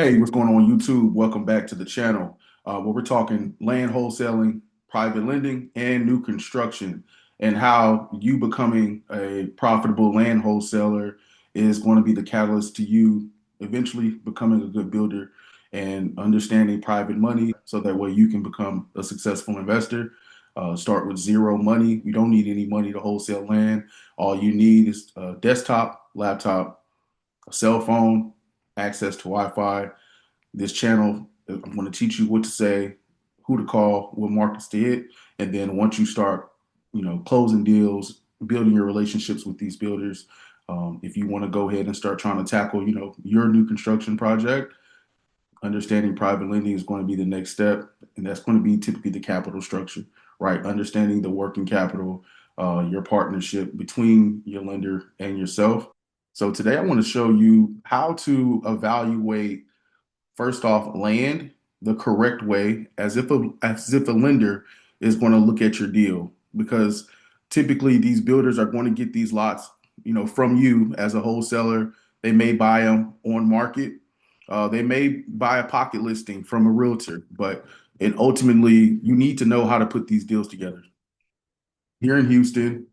Hey, what's going on YouTube? Welcome back to the channel where we're talking land wholesaling, private lending, and new construction, and how you becoming a profitable land wholesaler is going to be the catalyst to you eventually becoming a good builder and understanding private money so that way you can become a successful investor. Start with zero money. You don't need any money to wholesale land. All you need is a desktop, laptop, a cell phone, access to Wi-Fi. This channel, I'm going to teach you what to say, who to call, what markets to hit, and then once you start, closing deals, building your relationships with these builders, if you want to go ahead and start trying to tackle, your new construction project, understanding private lending is going to be the next step, and that's going to be typically the capital structure, right? Understanding the working capital, your partnership between your lender and yourself. So today I want to show you how to evaluate first off land the correct way as if a lender is going to look at your deal because typically these builders are going to get these lots from you as a wholesaler. They may buy them on market. They may buy a pocket listing from a realtor, but and ultimately you need to know how to put these deals together here in Houston.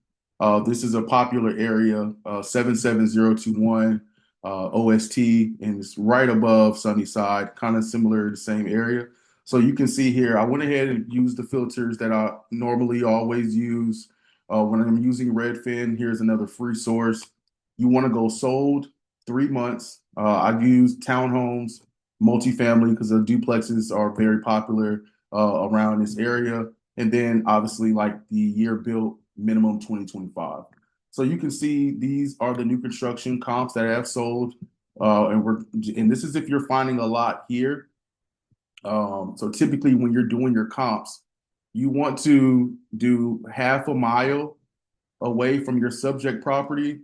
This is a popular area, 77021 OST, and it's right above Sunnyside, kind of similar, the same area. So you can see here, I went ahead and used the filters that I normally always use when I'm using Redfin. Here's another free source. You want to go sold 3 months. I use townhomes, multifamily, because the duplexes are very popular around this area, and then obviously like the year built minimum 2025. So you can see these are the new construction comps that have sold, and this is if you're finding a lot here. So typically when you're doing your comps, you want to do half a mile away from your subject property,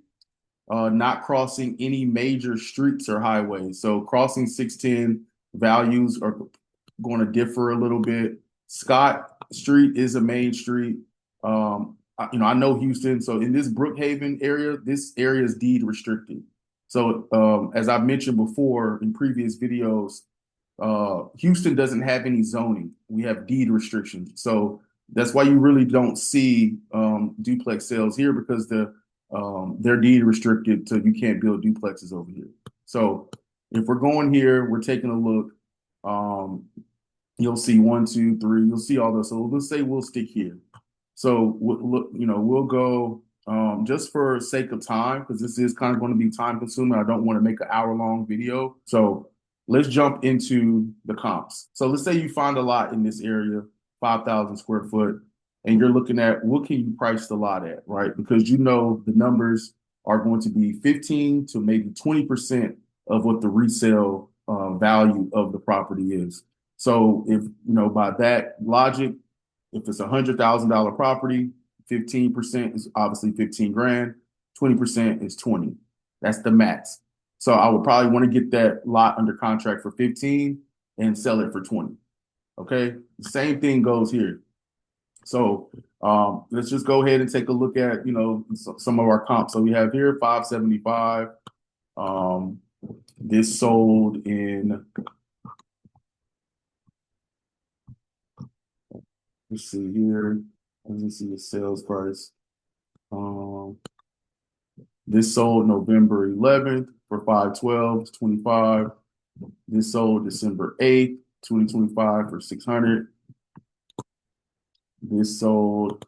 not crossing any major streets or highways. So crossing 610 values are going to differ a little bit. Scott Street is a main street. I know Houston. So in this Brookhaven area, this area is deed restricted. So as I mentioned before in previous videos, Houston doesn't have any zoning. We have deed restrictions. So that's why you really don't see duplex sales here because they're deed restricted, so you can't build duplexes over here. So if we're going here, we're taking a look. Um, you'll see one, two, three. You'll see all those. So let's say we'll stick here. So we'll go just for sake of time because this is kind of going to be time consuming. I don't want to make an hour long video. So let's jump into the comps. So let's say you find a lot in this area, 5,000 square foot, and you're looking at what can you price the lot at, right? Because you know the numbers are going to be 15 to maybe 20% of what the resale value of the property is. So if by that logic, if it's $100,000 property, 15% is obviously 15 grand, 20% is 20. That's the max. So I would probably want to get that lot under contract for 15 and sell it for 20. Okay. The same thing goes here. So let's just go ahead and take a look at, some of our comps. So we have here 575. Um, this sold in, let's see here. Let's see the sales price. Um, this sold November 11th for 512, 25. This sold December 8th, 2025 for 600. This sold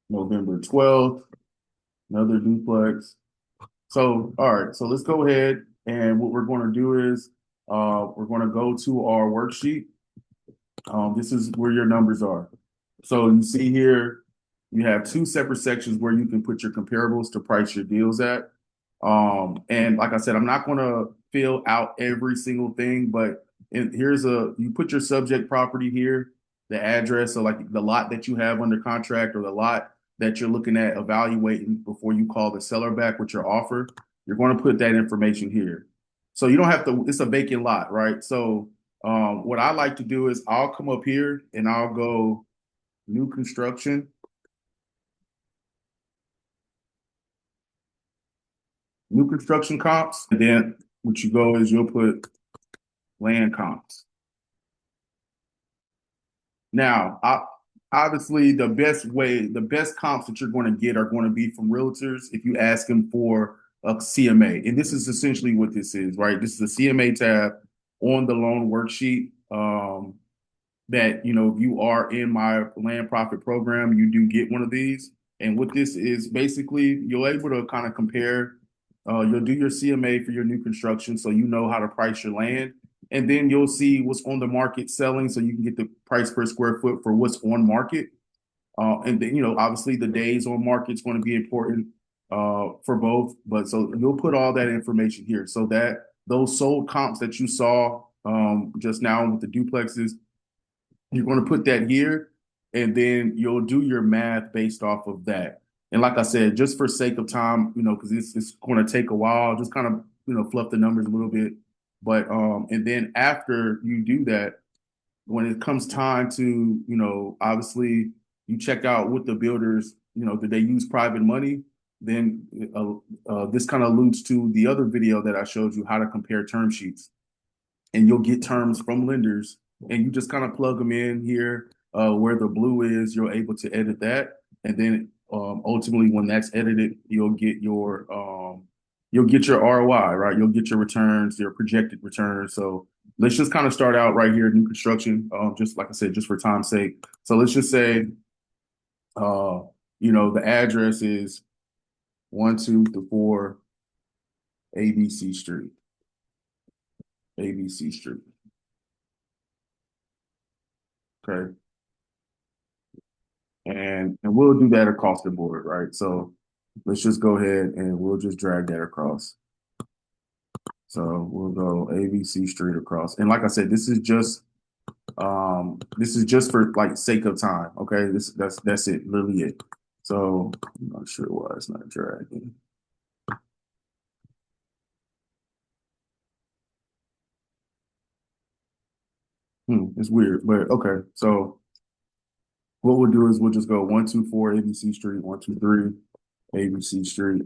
November 12th, another duplex. So, all right, so let's go ahead and what we're going to do is we're going to go to our worksheet. This is where your numbers are. So you see here, you have two separate sections where you can put your comparables to price your deals at. And like I said, I'm not going to fill out every single thing, but you put your subject property here, the address, so like the lot that you have under contract or the lot that you're looking at evaluating before you call the seller back with your offer. You're going to put that information here. So you don't have to, it's a vacant lot, right? So what I like to do is I'll come up here and I'll go new construction. New construction comps, and then what you go is you'll put land comps. Now, obviously, the best comps that you're going to get are going to be from realtors if you ask them for a CMA. And this is essentially what this is, right? This is a CMA tab on the loan worksheet. That if you are in my land profit program, you do get one of these. And what this is basically, you're able to kind of compare. You'll do your CMA for your new construction, so you know how to price your land, and then you'll see what's on the market selling, so you can get the price per square foot for what's on market. And then obviously the days on market is going to be important for both. But so you'll put all that information here, so that those sold comps that you saw just now with the duplexes, you're going to put that here, and then you'll do your math based off of that. And like I said, just for sake of time, because it's going to take a while, just kind of fluff the numbers a little bit. But and then after you do that, when it comes time to obviously you check out with the builders, did they use private money? Then this kind of alludes to the other video that I showed you, how to compare term sheets, and you'll get terms from lenders, and you just kind of plug them in here where the blue is. You're able to edit that, and then ultimately, when that's edited, you'll get your ROI, right? You'll get your returns, your projected returns. So let's just kind of start out right here, new construction. Just like I said, just for time's sake. So let's just say, the address is 124 ABC Street. ABC Street. Okay. And we'll do that across the board, right? So let's just go ahead and we'll just drag that across. So we'll go ABC Street across. And like I said, this is just for like sake of time. Okay. That's it, literally it. So I'm not sure why it's not dragging. It's weird, but okay. So what we'll do is we'll just go 124 ABC Street, 123 ABC Street.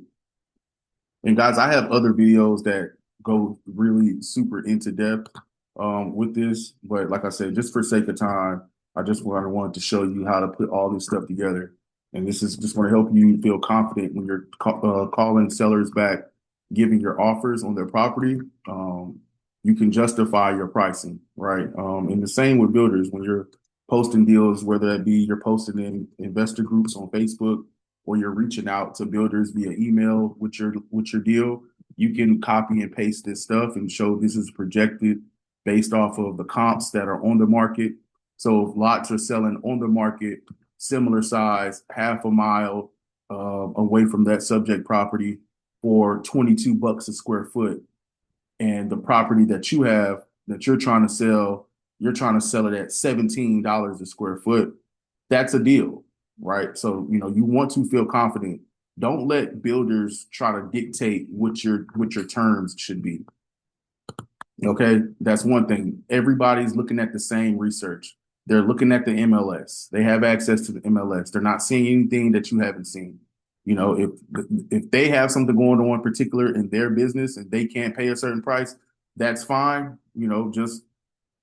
And guys, I have other videos that go really super into depth with this, but like I said, just for sake of time, I just wanted to show you how to put all this stuff together. And this is just going to help you feel confident when you're calling sellers back, giving your offers on their property. You can justify your pricing, right? And the same with builders when you're posting deals, whether that be you're posting in investor groups on Facebook, or you're reaching out to builders via email with your deal. You can copy and paste this stuff and show this is projected based off of the comps that are on the market. So if lots are selling on the market, similar size, half a mile away from that subject property for $22 a square foot, and the property that you have that you're trying to sell, you're trying to sell it at $17 a square foot, that's a deal, right? So, you want to feel confident. Don't let builders try to dictate what your terms should be. Okay, that's one thing. Everybody's looking at the same research. They're looking at the MLS. They have access to the MLS. They're not seeing anything that you haven't seen. If they have something going on in particular in their business and they can't pay a certain price, that's fine. Just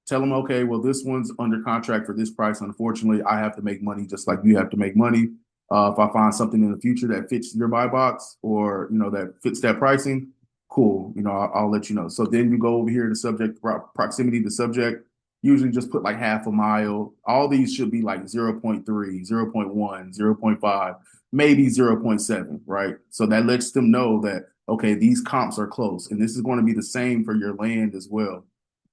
tell them, okay, well, this one's under contract for this price. Unfortunately, I have to make money just like you have to make money. If I find something in the future that fits your buy box, or that fits that pricing, cool. I'll let you know. So then you go over here to subject proximity to subject. Usually just put like half a mile. All these should be like 0.3, 0.1, 0.5, maybe 0.7, right? So that lets them know that, okay, these comps are close. And this is going to be the same for your land as well.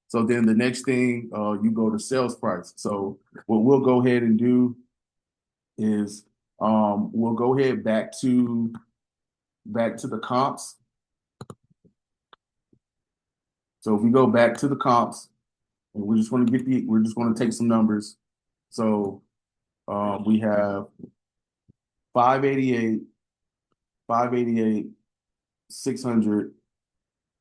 So then the next thing, you go to sales price. So what we'll go ahead and do is we'll go ahead back to the comps. So if we go back to the comps, and we're just going to take some numbers. So we have 588, 588, 600,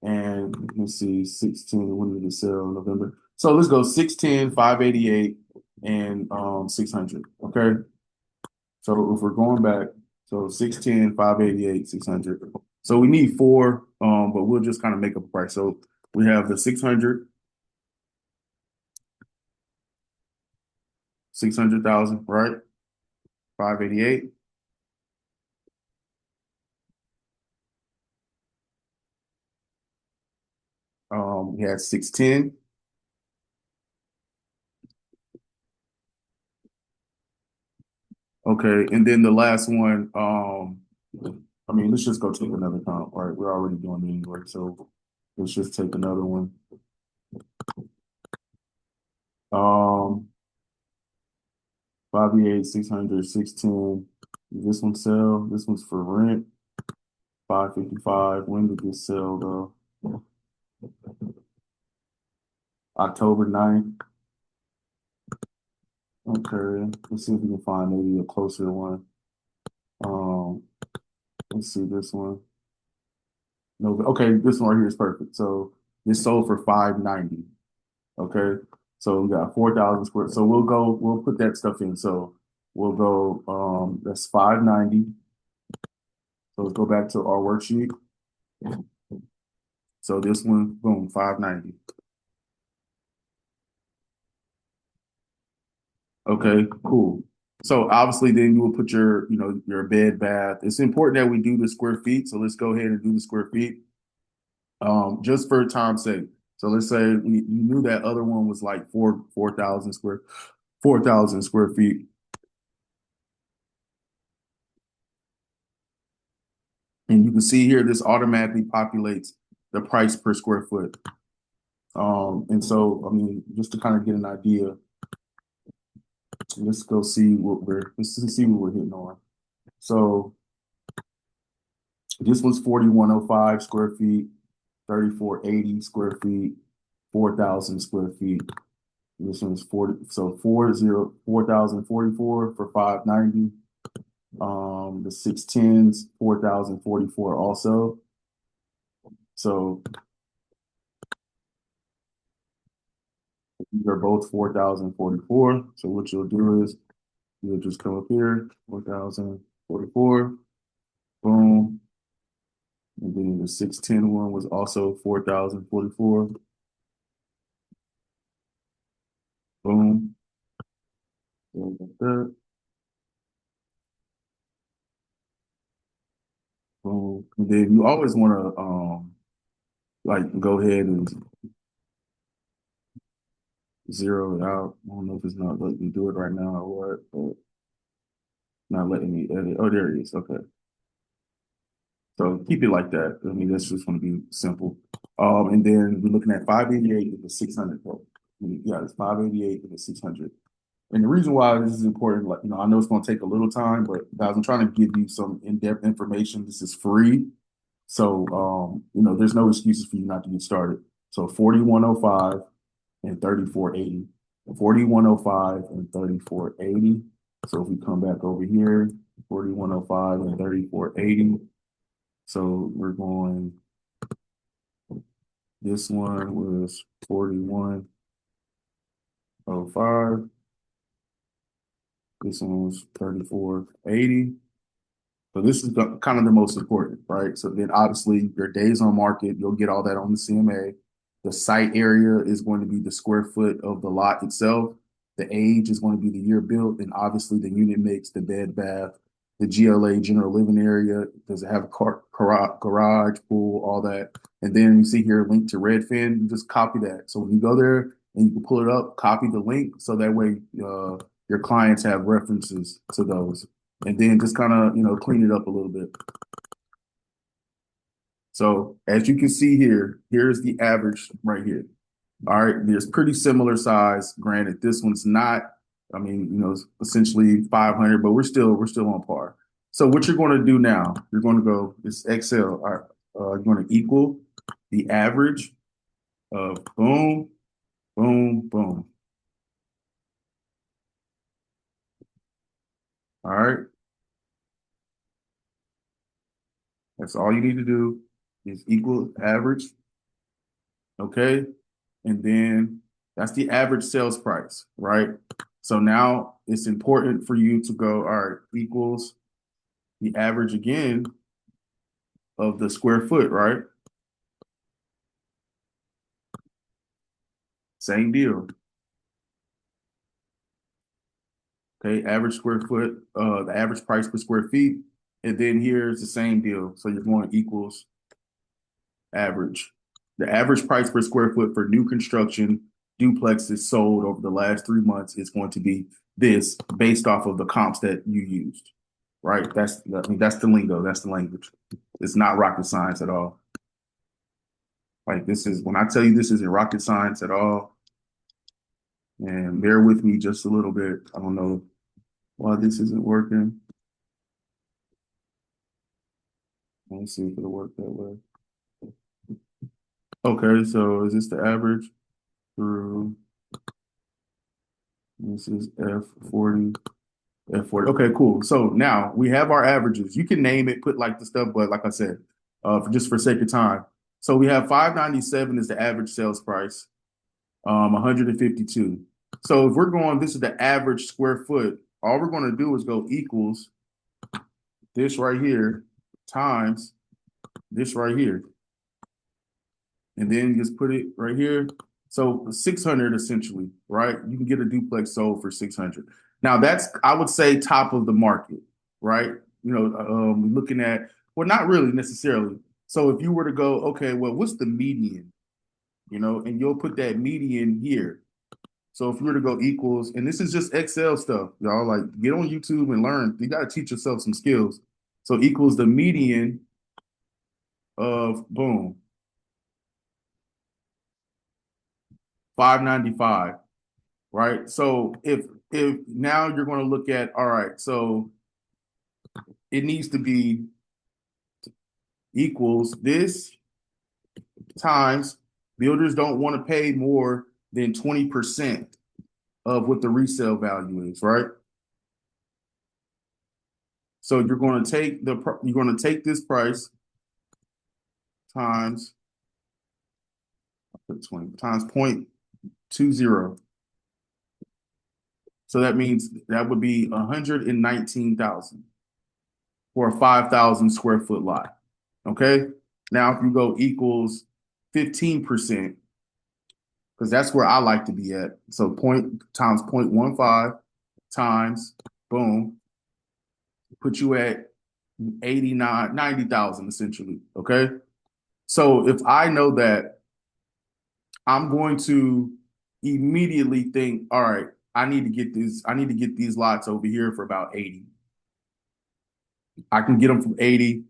and let's see, 16. When did it sell? November. So let's go 610, 588, and 600. Okay. So if we're going back, so 610, 588, 600. So we need four, but we'll just kind of make up a price. So we have the 600, 600,000, right? 588. We had 610. Okay, and then the last one, I mean, let's just go take another comp, right? We're already doing it anyway, so let's just take another one. Um, 588, 600, 610. Does this one sell? This one's for rent. 555. When did this sell though? October 9th. Okay, let's see if we can find maybe a closer one. Um, let's see this one. No, okay, this one right here is perfect. So this sold for 590. Okay, so we got 4,000 square. So we'll put that stuff in. So we'll go. That's 590. So let's go back to our worksheet. So this one, boom, 590. Okay, cool. So obviously then you will put your, your bed bath. It's important that we do the square feet. So let's go ahead and do the square feet. Just for time's sake. So let's say you knew that other one was like 4,000 square feet. And you can see here, this automatically populates the price per square foot. And so, I mean, just to kind of get an idea, let's see what we're hitting on. So this was 4,105 square feet, 3,480 square feet, 4,000 square feet. This one's 40, so 4,044 for 590. The 610s, 4,044 also. So these are both 4,044. So what you'll do is you'll just come up here, 4,044, boom. And then the 610 one was also 4,044, boom. Boom, like that, boom. And then you always want to like go ahead and zero it out. I don't know if it's not letting me do it right now or what, but not letting me edit. Oh, there it is. Okay. So keep it like that. I mean, that's just going to be simple. And then we're looking at 588 to the 600. Yeah, it's 588 to the 600. And the reason why this is important, like, I know it's going to take a little time, but guys, I'm trying to give you some in-depth information. This is free. So, there's no excuses for you not to get started. So 4105 and 3480. 4105 and 3480. So if we come back over here, 4105 and 3480. So we're going, this one was 4105. This one was 3480. So this is kind of the most important, right? So then obviously your days on market, you'll get all that on the CMA. The site area is going to be the square foot of the lot itself. The age is going to be the year built, and obviously the unit mix, the bed, bath, the GLA, general living area. Does it have a garage, pool, all that? And then you see here link to Redfin. You just copy that. So when you go there and you can pull it up, copy the link so that way your clients have references to those, and then just kind of, clean it up a little bit. So as you can see here, here's the average right here. All right, there's pretty similar size. Granted, this one's not, I mean, it's essentially 500, but we're still on par. So what you're going to do now, you're going to go, this Excel, all right, you're going to equal the average of boom, boom, boom. All right, that's all you need to do is equal average. Okay. And then that's the average sales price, right? So now it's important for you to go, all right, equals the average again of the square foot, right? Same deal. Okay, average square foot, the average price per square feet. And then here's the same deal. So you're going equals average. The average price per square foot for new construction duplexes sold over the last 3 months is going to be this based off of the comps that you used, right? That's the lingo, that's the language. It's not rocket science at all. Like this is when I tell you this isn't rocket science at all, and bear with me just a little bit. I don't know why this isn't working. Let's see if it'll work that way. Okay, so is this the average through this is F40, F40. Okay, cool. So now we have our averages. You can name it, put like the stuff, but like I said, just for sake of time. So we have 597 is the average sales price, 152. So if we're going, this is the average square foot. All we're going to do is go equals this right here times this right here. And then just put it right here. So 600 essentially, right? You can get a duplex sold for 600. Now that's, I would say, top of the market, right? Looking at, well, not really necessarily. So if you were to go, okay, well, what's the median? And you'll put that median here. So if you were to go equals, and this is just Excel stuff, y'all, like get on YouTube and learn. You got to teach yourself some skills. So equals the median of boom, 595, right? So if now you're going to look at, all right, so it needs to be equals this times builders don't want to pay more than 20% of what the resale value is, right? So you're going to take this price times 20 times 0.20. So that means that would be 119,000 for a 5,000 square foot lot. Okay. Now, if you go equals 15%, because that's where I like to be at. So point times 0.15 times boom, put you at 89, 90,000 essentially. Okay. So if I know that, I'm going to immediately think, all right, I need to get these lots over here for about 80. I can get them from 80,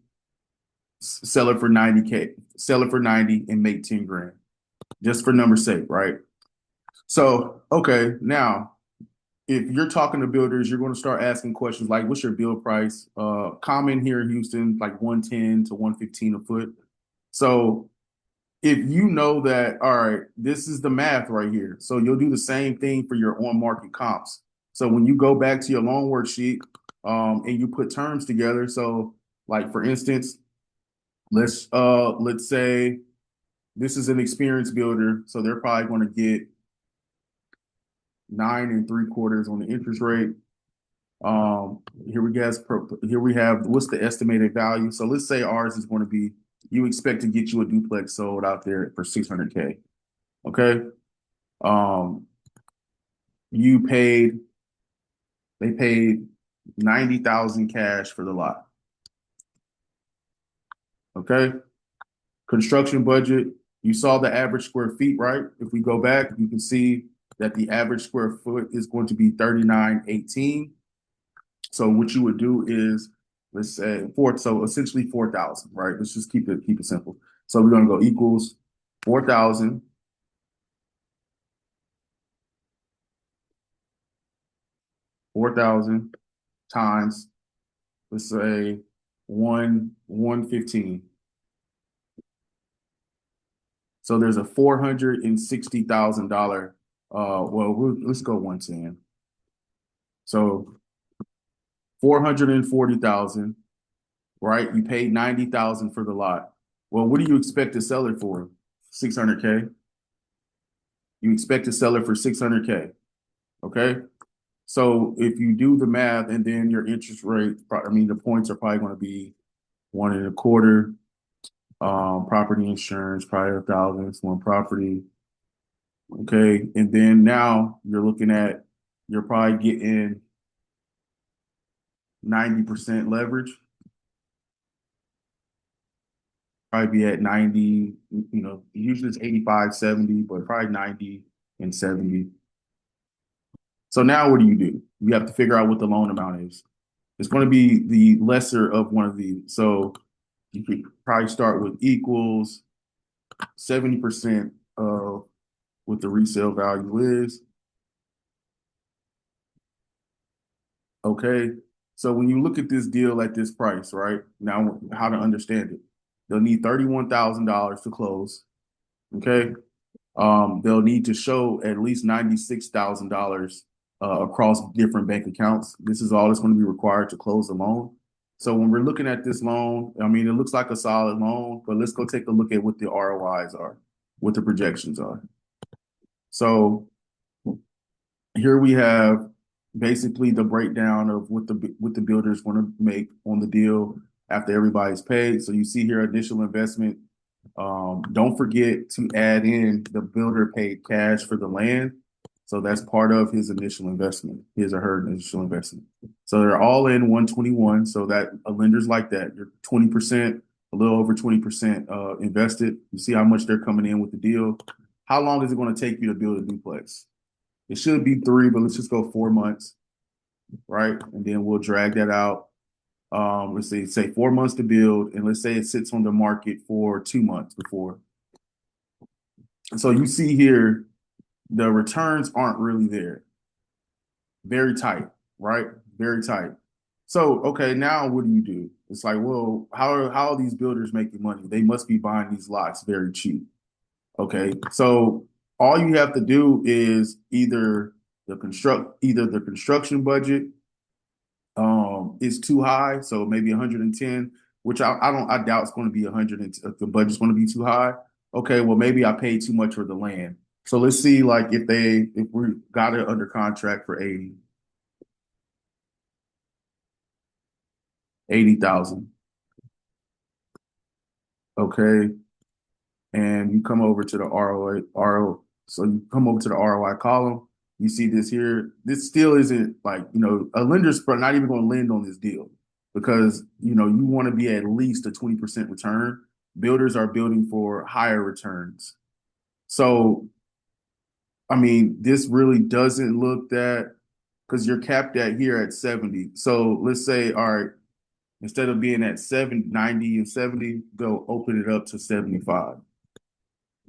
sell it for 90K, sell it for 90 and make 10 grand. Just for number's sake, right? So, okay, now if you're talking to builders, you're going to start asking questions like, what's your build price? Common here in Houston, like 110 to 115 a foot. So if you know that, all right, this is the math right here. So you'll do the same thing for your on-market comps. So when you go back to your loan worksheet, and you put terms together. So like for instance, let's say this is an experienced builder, so they're probably going to get 9.75 on the interest rate. Here we have what's the estimated value. So let's say ours is going to be, you expect to get you a duplex sold out there for 600K. Okay. Um, you paid, they paid 90,000 cash for the lot. Okay. Construction budget, you saw the average square feet, right? If we go back, you can see that the average square foot is going to be 3918. So what you would do is, let's say so essentially 4,000, right? Let's just keep it simple. So we're going to go equals 4,000 times, let's say 115. So there's a $460,000. Let's go 110. So 440,000, right? You paid 90,000 for the lot. Well, what do you expect to sell it for? 600K. You expect to sell it for 600K. Okay. So if you do the math and then your interest rate, I mean, the points are probably going to be 1.25. Property insurance, probably 1,000, it's one property. Okay. And then now you're looking at, you're probably getting 90% leverage, probably be at 90, usually it's 85, 70, but probably 90 and 70. So now what do? You have to figure out what the loan amount is. It's going to be the lesser of one of these. So you could probably start with equals 70% of what the resale value is. Okay. So when you look at this deal at this price, right? Now, how to understand it. They'll need $31,000 to close. Okay. They'll need to show at least $96,000 across different bank accounts. This is all that's going to be required to close the loan. So when we're looking at this loan, I mean, it looks like a solid loan, but let's go take a look at what the ROIs are, what the projections are. So here we have basically the breakdown of what the builders want to make on the deal after everybody's paid. So you see here initial investment. Don't forget to add in the builder paid cash for the land. So that's part of his initial investment, his or her initial investment. So they're all in 121. So that a lender's like that. You're 20%, a little over 20% invested. You see how much they're coming in with the deal. How long is it going to take you to build a duplex? It should be 3, but let's just go 4 months, right? And then we'll drag that out. Let's say 4 months to build, and let's say it sits on the market for 2 months before. So you see here, the returns aren't really there. Very tight, right? Very tight. So, okay, now what do? It's like, well, how are these builders making money? They must be buying these lots very cheap. Okay, so all you have to do is either the construction budget is too high, so maybe 110, which I doubt it's going to be 100. If the budget's going to be too high. Okay, well maybe I paid too much for the land. So let's see, like if we got it under contract for 80,000. Okay, and you come over to the so you come over to the ROI column. You see this here. This still isn't like, a lender's not even going to lend on this deal because, you want to be at least a 20% return. Builders are building for higher returns. So, I mean, this really doesn't look that because you're capped at here at 70. So let's say, all right, instead of being at 90 and 70, go open it up to 75.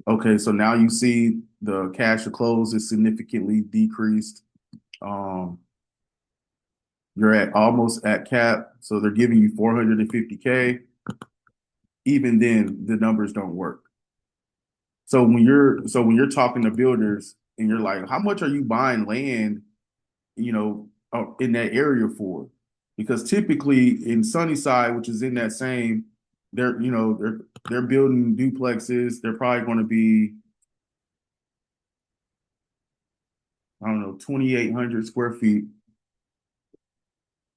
Okay, so now you see the cash to close is significantly decreased. Um, you're at almost at cap, so they're giving you 450K. Even then, the numbers don't work. So when you're talking to builders and you're like, how much are you buying land, in that area for? Because typically in Sunnyside, which is in that same, they're building duplexes. They're probably going to be, I don't know, 2,800 square feet.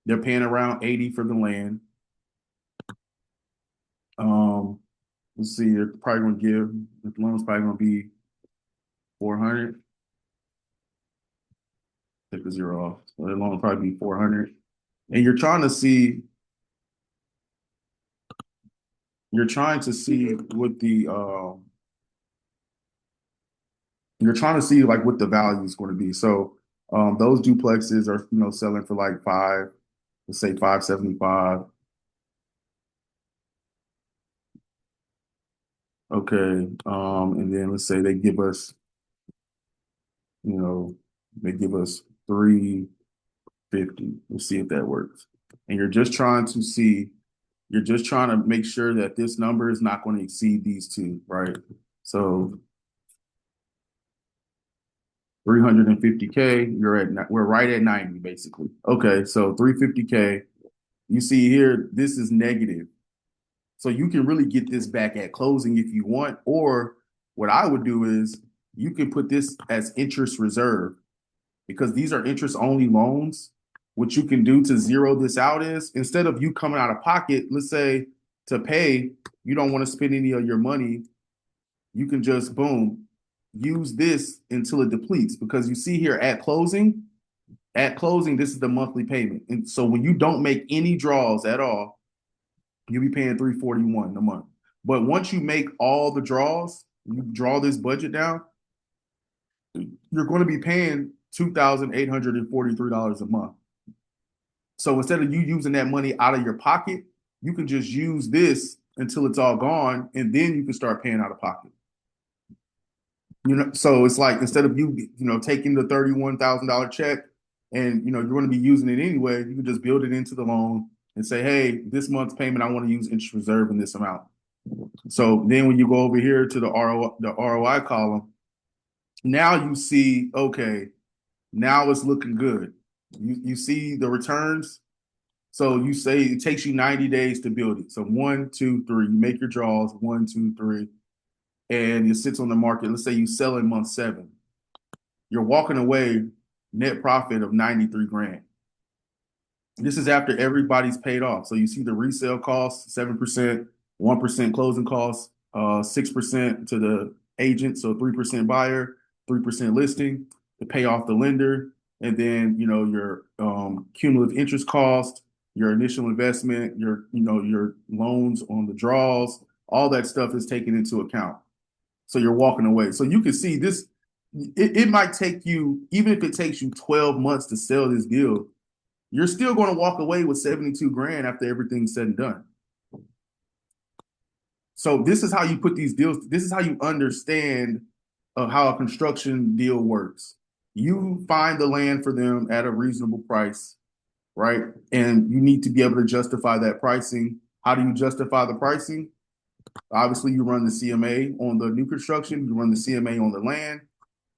They're paying around 80 for the land. Um, let's see, they're probably going to give the loan's probably going to be 400. Take the zero off. So the loan will probably be 400. And you're trying to see what you're trying to see like what the value is going to be. So those duplexes are selling for like let's say 575. Okay. And then let's say you know, they give us 350. Let's see if that works. And you're just trying to make sure that this number is not going to exceed these two, right? So 350K, we're right at 90 basically. Okay, so 350K. You see here, this is negative. So you can really get this back at closing if you want, or what I would do is you can put this as interest reserve because these are interest only loans. What you can do to zero this out is instead of you coming out of pocket, let's say to pay, you don't want to spend any of your money, you can just boom, use this until it depletes. Because you see here at closing, this is the monthly payment. And so when you don't make any draws at all, you'll be paying 341 a month. But once you make all the draws, you draw this budget down, you're going to be paying $2,843 a month. So instead of you using that money out of your pocket, you can just use this until it's all gone, and then you can start paying out of pocket. So it's like instead of you taking the $31,000 check and you're going to be using it anyway, you can just build it into the loan and say, hey, this month's payment, I want to use interest reserve in this amount. So then when you go over here to the ROI column, now you see, okay, now it's looking good. You see the returns. So you say it takes you 90 days to build it. So 1, 2, 3, you make your draws, 1, 2, 3, and it sits on the market. Let's say you sell in month 7. You're walking away net profit of 93 grand. This is after everybody's paid off. So you see the resale costs, 7%, 1% closing costs, 6% to the agent, so 3% buyer, 3% listing to pay off the lender, and then your cumulative interest cost, your initial investment, your loans on the draws, all that stuff is taken into account. So you're walking away. So you can see this. It might take you, even if it takes you 12 months to sell this deal, you're still going to walk away with 72 grand after everything's said and done. So this is how you put these deals. This is how you understand how a construction deal works. You find the land for them at a reasonable price, right? And you need to be able to justify that pricing. How do you justify the pricing? Obviously, you run the CMA on the new construction, you run the CMA on the land,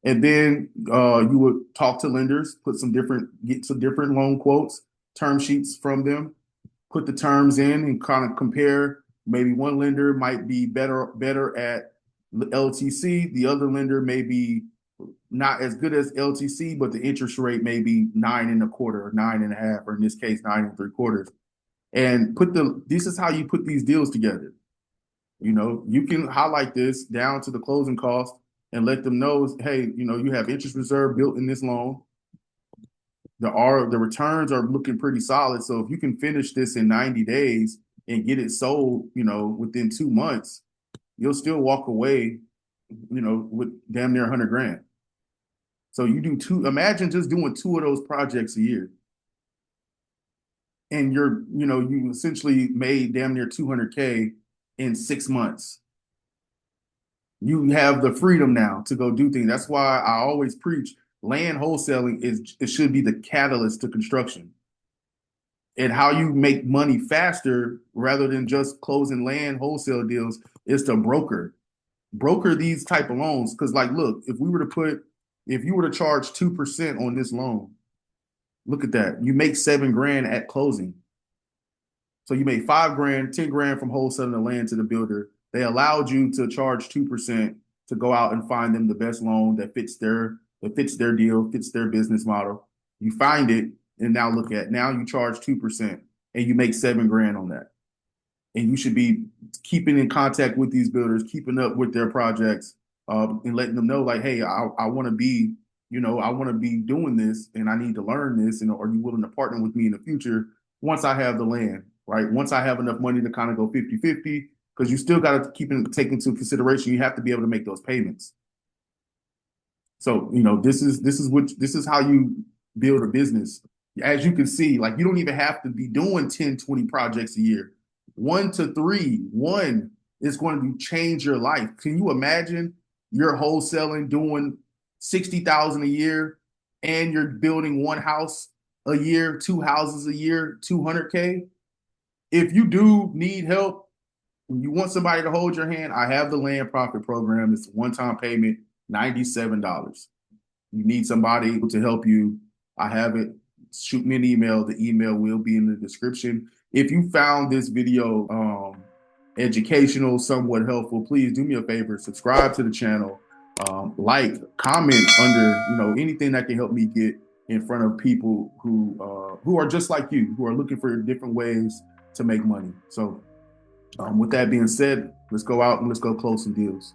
and then you would talk to lenders, get some different loan quotes, term sheets from them, put the terms in, and kind of compare. Maybe one lender might be better at LTC, the other lender may be not as good as LTC, but the interest rate may be 9.25 or 9.5, or in this case 9.75. And this is how you put these deals together. You can highlight this down to the closing cost and let them know, hey, you have interest reserve built in this loan. The returns are looking pretty solid. So if you can finish this in 90 days and get it sold, within 2 months, you'll still walk away, with damn near 100 grand. So imagine just doing 2 of those projects a year. And you essentially made damn near 200K in 6 months. You have the freedom now to go do things. That's why I always preach land wholesaling it should be the catalyst to construction. And how you make money faster rather than just closing land wholesale deals is to broker these type of loans. Because look, if you were to charge 2% on this loan, look at that. You make 7 grand at closing. So you made 5 grand, 10 grand from wholesaling the land to the builder. They allowed you to charge 2% to go out and find them the best loan that fits their deal, fits their business model. You find it, and now you charge 2% and you make 7 grand on that. And you should be keeping in contact with these builders, keeping up with their projects, and letting them know, hey, I want to be, I want to be doing this, and I need to learn this. And are you willing to partner with me in the future once I have the land, right? Once I have enough money to kind of go 50-50, because you still got to take into consideration, you have to be able to make those payments. So, this is how you build a business. As you can see, you don't even have to be doing 10, 20 projects a year. 1 to 3, one is going to change your life. Can you imagine you're wholesaling, doing 60,000 a year, and you're building 1 house a year, 2 houses a year, 200K? If you do need help, you want somebody to hold your hand, I have the land profit program. It's a one-time payment, $97. You need somebody to help you, I have it. Shoot me an email. The email will be in the description. If you found this video educational, somewhat helpful, please do me a favor, subscribe to the channel, comment under anything that can help me get in front of people who are just like you, who are looking for different ways to make money. So With that being said, let's go out and let's go close some deals.